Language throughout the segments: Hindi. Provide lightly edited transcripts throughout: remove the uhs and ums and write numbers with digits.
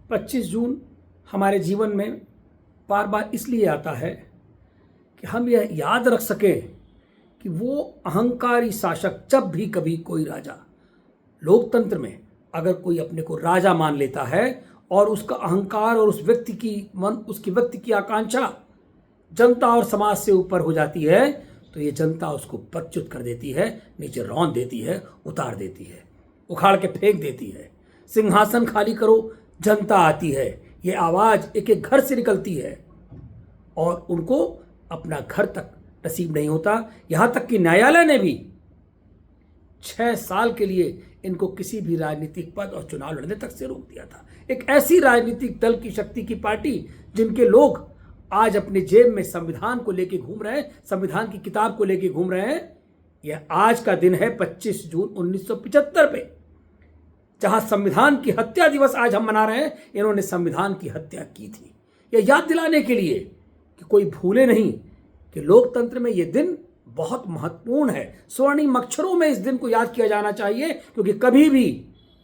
25 जून हमारे जीवन में बार बार इसलिए आता है कि हम यह याद रख सकें कि वो अहंकारी शासक, जब भी कभी कोई राजा, लोकतंत्र में अगर कोई अपने को राजा मान लेता है और उसका अहंकार और उसकी व्यक्ति की आकांक्षा जनता और समाज से ऊपर हो जाती है, तो ये जनता उसको पदच्युत कर देती है, नीचे रौंद देती है, उतार देती है, उखाड़ के फेंक देती है। सिंहासन खाली करो, जनता आती है, ये आवाज़ एक एक घर से निकलती है और उनको अपना घर तक नसीब नहीं होता। यहाँ तक कि न्यायालय ने भी 6 साल के लिए इनको किसी भी राजनीतिक पद और चुनाव लड़ने तक से रोक दिया था। एक ऐसी राजनीतिक दल की शक्ति की पार्टी जिनके लोग आज अपने जेब में संविधान को लेके घूम रहे हैं, संविधान की किताब को लेके घूम रहे हैं। यह आज का दिन है 25 जून 1975 पे, जहां संविधान की हत्या दिवस आज हम मना रहे हैं। इन्होंने संविधान की हत्या की थी। यह याद दिलाने के लिए कि कोई भूले नहीं कि लोकतंत्र में यह दिन बहुत महत्वपूर्ण है। स्वर्णिम अक्षरों में इस दिन को याद किया जाना चाहिए, क्योंकि कभी भी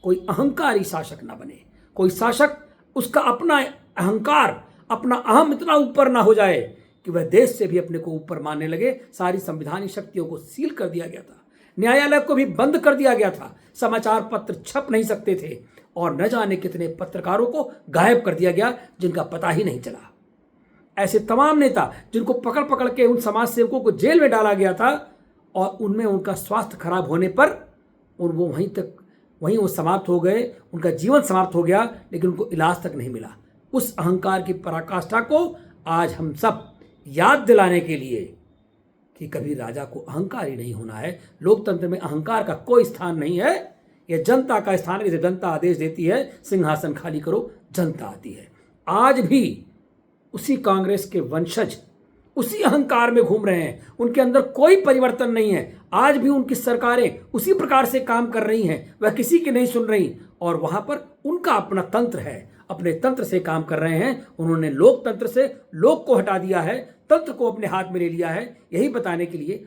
कोई अहंकारी शासक ना बने। कोई शासक, उसका अपना अहंकार, अपना अहम इतना ऊपर ना हो जाए कि वह देश से भी अपने को ऊपर मानने लगे। सारी संविधानिक शक्तियों को सील कर दिया गया था, न्यायालय को भी बंद कर दिया गया था, समाचार पत्र छप नहीं सकते थे और न जाने कितने पत्रकारों को गायब कर दिया गया जिनका पता ही नहीं चला। ऐसे तमाम नेता जिनको पकड़ पकड़ के उन समाज सेवकों को जेल में डाला गया था और उनमें उनका स्वास्थ्य खराब होने पर वहीं वो समाप्त हो गए, उनका जीवन समाप्त हो गया, लेकिन उनको इलाज तक नहीं मिला। उस अहंकार की पराकाष्ठा को आज हम सब याद दिलाने के लिए कि कभी राजा को अहंकारी नहीं होना है। लोकतंत्र में अहंकार का कोई स्थान नहीं है। यह जनता का स्थान है। जैसे जनता आदेश देती है सिंहासन खाली करो, जनता आती है। आज भी उसी कांग्रेस के वंशज उसी अहंकार में घूम रहे हैं, उनके अंदर कोई परिवर्तन नहीं है। आज भी उनकी सरकारें उसी प्रकार से काम कर रही हैं, वह किसी की नहीं सुन रही और वहां पर उनका अपना तंत्र है, अपने तंत्र से काम कर रहे हैं। उन्होंने लोकतंत्र से लोक को हटा दिया है, तंत्र को अपने हाथ में ले लिया है। यही बताने के लिए